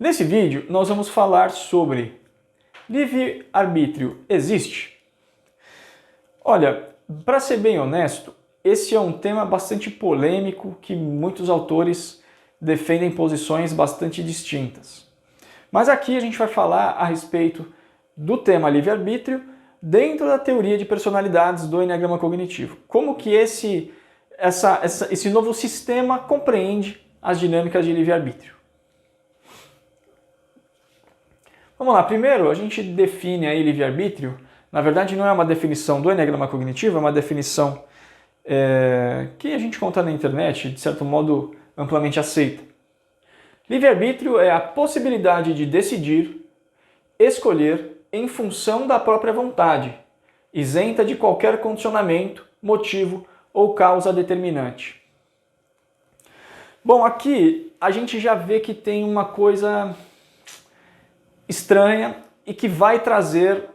Nesse vídeo, nós vamos falar sobre livre-arbítrio existe? Olha, para ser bem honesto, esse é um tema bastante polêmico que muitos autores defendem posições bastante distintas. Mas aqui a gente vai falar a respeito do tema livre-arbítrio dentro da teoria de personalidades do Eneagrama Cognitivo. Como que esse novo sistema compreende as dinâmicas de livre-arbítrio. Vamos lá, primeiro a gente define aí livre-arbítrio. Na verdade não é uma definição do Eneagrama Cognitivo, é uma definição que a gente conta na internet, de certo modo amplamente aceita. Livre-arbítrio é a possibilidade de decidir, escolher em função da própria vontade, isenta de qualquer condicionamento, motivo ou causa determinante. Bom, aqui a gente já vê que tem uma coisa estranha e que vai trazer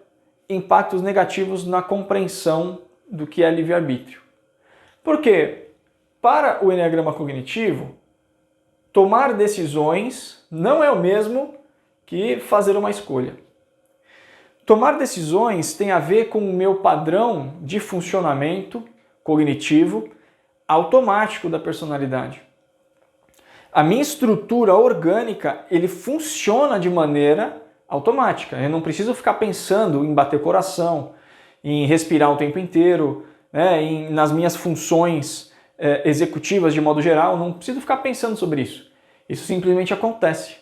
impactos negativos na compreensão do que é livre-arbítrio. Porque, para o Eneagrama Cognitivo, tomar decisões não é o mesmo que fazer uma escolha. Tomar decisões tem a ver com o meu padrão de funcionamento cognitivo automático da personalidade. A minha estrutura orgânica, ele funciona de maneira automática. Eu não preciso ficar pensando em bater coração, em respirar o tempo inteiro, né, nas minhas funções executivas de modo geral, não preciso ficar pensando sobre isso. Isso simplesmente acontece.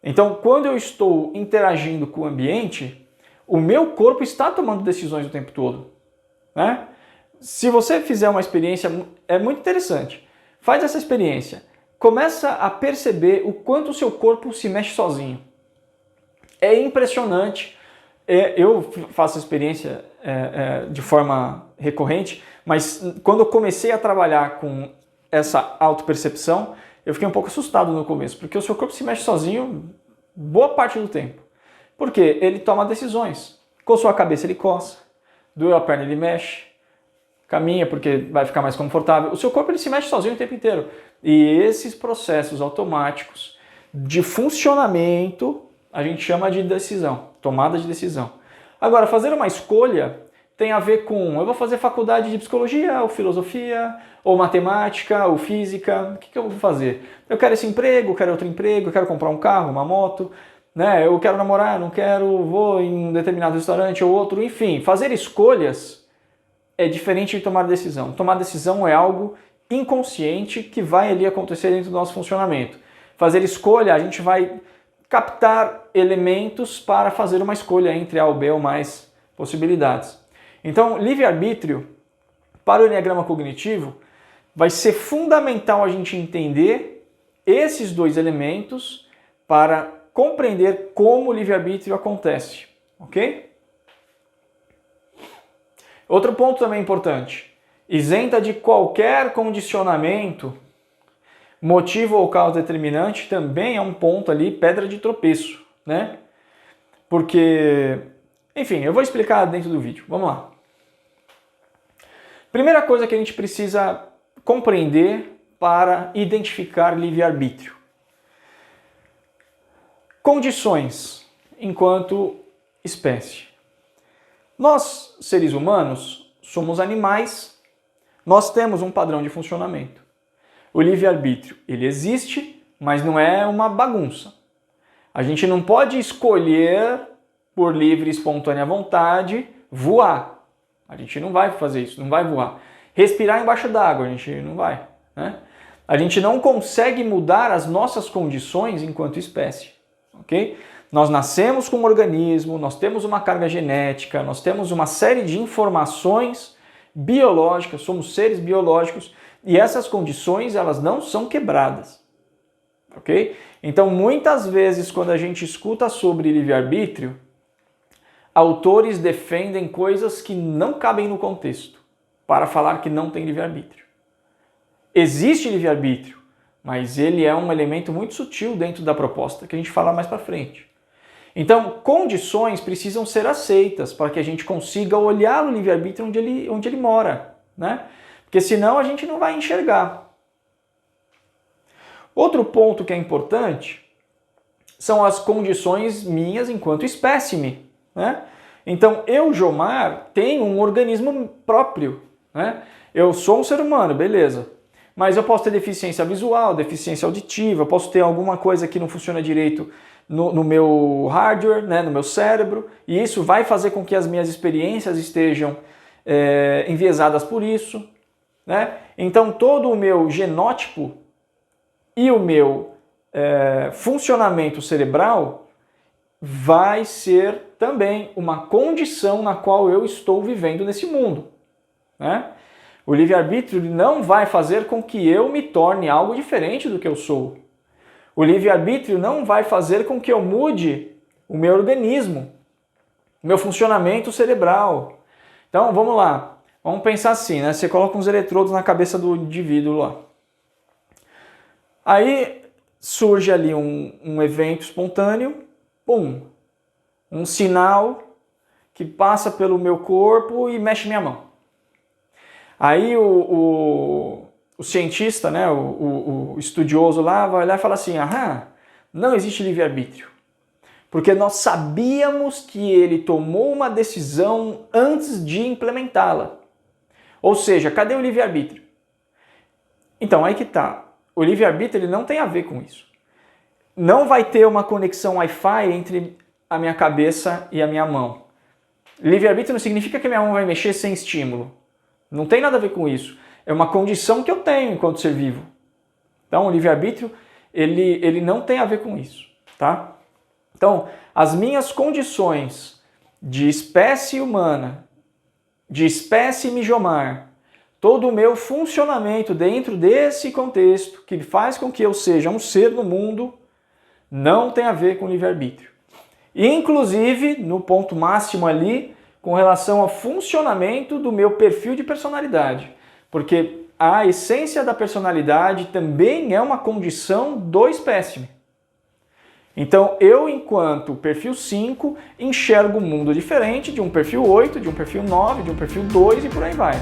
Então, quando eu estou interagindo com o ambiente, o meu corpo está tomando decisões o tempo todo, né? Se você fizer uma experiência, é muito interessante. Faz essa experiência. Começa a perceber o quanto o seu corpo se mexe sozinho. É impressionante. Eu faço experiência de forma recorrente, mas quando eu comecei a trabalhar com essa autopercepção, eu fiquei um pouco assustado no começo, porque o seu corpo se mexe sozinho boa parte do tempo. Por quê? Ele toma decisões. Coçou a cabeça, ele coça. Doeu a perna, ele mexe. Caminha porque vai ficar mais confortável. O seu corpo ele se mexe sozinho o tempo inteiro. E esses processos automáticos de funcionamento a gente chama de decisão, tomada de decisão. Agora, fazer uma escolha tem a ver com, eu vou fazer faculdade de psicologia, ou filosofia, ou matemática, ou física, o que eu vou fazer? Eu quero esse emprego, eu quero outro emprego, eu quero comprar um carro, uma moto, né? Eu quero namorar, não quero, vou em um determinado restaurante ou outro, enfim, fazer escolhas é diferente de tomar decisão. Tomar decisão é algo inconsciente que vai ali acontecer dentro do nosso funcionamento. Fazer escolha, a gente vai captar elementos para fazer uma escolha entre A ou B ou mais possibilidades. Então, livre-arbítrio, para o Eneagrama Cognitivo, vai ser fundamental a gente entender esses dois elementos para compreender como o livre-arbítrio acontece, ok? Outro ponto também importante, isenta de qualquer condicionamento, motivo ou causa determinante, também é um ponto ali, pedra de tropeço, né? Porque, enfim, eu vou explicar dentro do vídeo, vamos lá. Primeira coisa que a gente precisa compreender para identificar livre-arbítrio. Condições enquanto espécie. Nós, seres humanos, somos animais, nós temos um padrão de funcionamento. O livre-arbítrio, ele existe, mas não é uma bagunça. A gente não pode escolher, por livre e espontânea vontade, voar. A gente não vai fazer isso, não vai voar. Respirar embaixo d'água, a gente não vai, né? A gente não consegue mudar as nossas condições enquanto espécie, ok? Nós nascemos com um organismo, nós temos uma carga genética, nós temos uma série de informações biológicas, somos seres biológicos, e essas condições, elas não são quebradas, ok? Então, muitas vezes, quando a gente escuta sobre livre-arbítrio, autores defendem coisas que não cabem no contexto, para falar que não tem livre-arbítrio. Existe livre-arbítrio, mas ele é um elemento muito sutil dentro da proposta, que a gente fala mais para frente. Então, condições precisam ser aceitas para que a gente consiga olhar o livre-arbítrio onde ele mora, né? Porque senão a gente não vai enxergar. Outro ponto que é importante são as condições minhas enquanto espécime, né? Então, eu, Jomar, tenho um organismo próprio, né? Eu sou um ser humano, beleza. Mas eu posso ter deficiência visual, deficiência auditiva, eu posso ter alguma coisa que não funciona direito no meu hardware, né, no meu cérebro, e isso vai fazer com que as minhas experiências estejam enviesadas por isso, né? Então, todo o meu genótipo e o meu funcionamento cerebral vai ser também uma condição na qual eu estou vivendo nesse mundo, né? O livre-arbítrio não vai fazer com que eu me torne algo diferente do que eu sou. O livre-arbítrio não vai fazer com que eu mude o meu organismo, o meu funcionamento cerebral. Então, vamos lá. Vamos pensar assim, né? Você coloca uns eletrodos na cabeça do indivíduo lá. Aí surge ali um evento espontâneo, pum, um sinal que passa pelo meu corpo e mexe minha mão. Aí o cientista, né, o estudioso lá vai olhar e falar assim, não existe livre-arbítrio, porque nós sabíamos que ele tomou uma decisão antes de implementá-la. Ou seja, cadê o livre-arbítrio? Então, aí que tá. O livre-arbítrio ele não tem a ver com isso. Não vai ter uma conexão Wi-Fi entre a minha cabeça e a minha mão. Livre-arbítrio não significa que a minha mão vai mexer sem estímulo. Não tem nada a ver com isso. É uma condição que eu tenho enquanto ser vivo. Então, o livre-arbítrio, ele não tem a ver com isso, tá? Então, as minhas condições de espécie humana, de espécie Jomar, todo o meu funcionamento dentro desse contexto, que faz com que eu seja um ser no mundo, não tem a ver com livre-arbítrio. Inclusive, no ponto máximo ali, com relação ao funcionamento do meu perfil de personalidade. Porque a essência da personalidade também é uma condição do espécime. Então, eu, enquanto perfil 5, enxergo um mundo diferente de um perfil 8, de um perfil 9, de um perfil 2 e por aí vai.